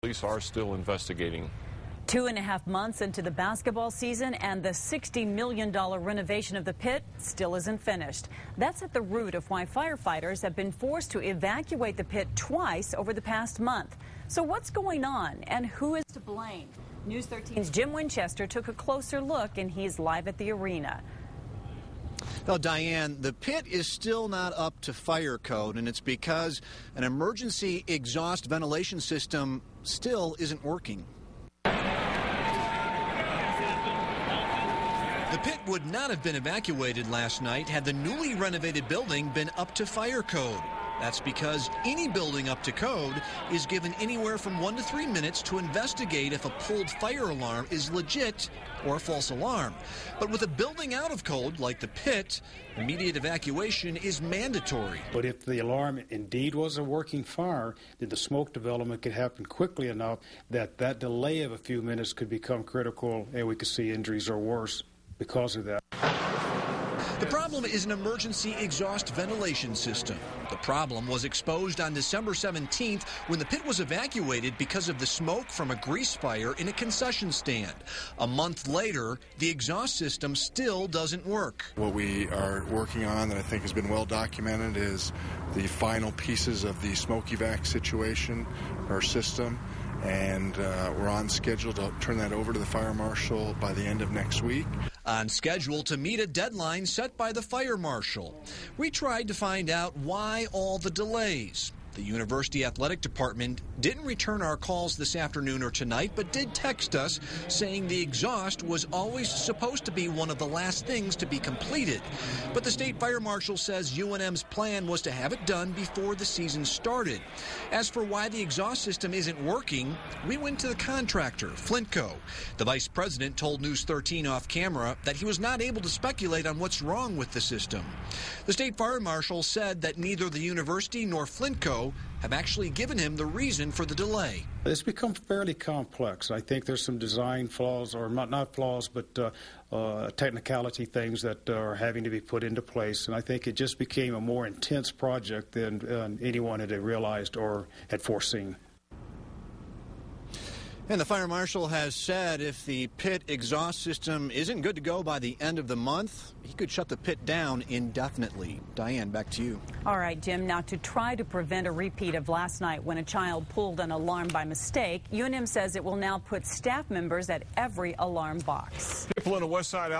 Police are still investigating. 2.5 months into the basketball season, and the $60 million renovation of the pit still isn't finished. That's at the root of why firefighters have been forced to evacuate the pit twice over the past month. So what's going on, and who is to blame? News 13's Jim Winchester took a closer look, and he's live at the arena. Well, Diane, the pit is still not up to fire code, and it's because an emergency exhaust ventilation system still isn't working. The pit would not have been evacuated last night had the newly renovated building been up to fire code. That's because any building up to code is given anywhere from 1 to 3 minutes to investigate if a pulled fire alarm is legit or a false alarm. But with a building out of code like the pit, immediate evacuation is mandatory. But if the alarm indeed was a working fire, then the smoke development could happen quickly enough that that delay of a few minutes could become critical, and we could see injuries or worse because of that. The problem is an emergency exhaust ventilation system. The problem was exposed on December 17th when the pit was evacuated because of the smoke from a grease fire in a concession stand. A month later, the exhaust system still doesn't work. What we are working on that I think has been well documented is the final pieces of the smoke evac situation or system. And we're on schedule to turn that over to the fire marshal by the end of next week. On schedule to meet a deadline set by the fire marshal. We tried to find out why all the delays. The University Athletic Department didn't return our calls this afternoon or tonight, but did text us saying the exhaust was always supposed to be one of the last things to be completed. But the state fire marshal says UNM's plan was to have it done before the season started. As for why the exhaust system isn't working, we went to the contractor, Flintco. The vice president told News 13 off camera that he was not able to speculate on what's wrong with the system. The state fire marshal said that neither the university nor Flintco have actually given him the reason for the delay. It's become fairly complex. I think there's some design flaws, or not flaws, but technicality things that are having to be put into place. And I think it just became a more intense project than anyone had realized or had foreseen. And the fire marshal has said if the pit exhaust system isn't good to go by the end of the month, he could shut the pit down indefinitely. Diane, back to you. All right, Jim. Now, to try to prevent a repeat of last night when a child pulled an alarm by mistake, UNM says it will now put staff members at every alarm box. People in the West Side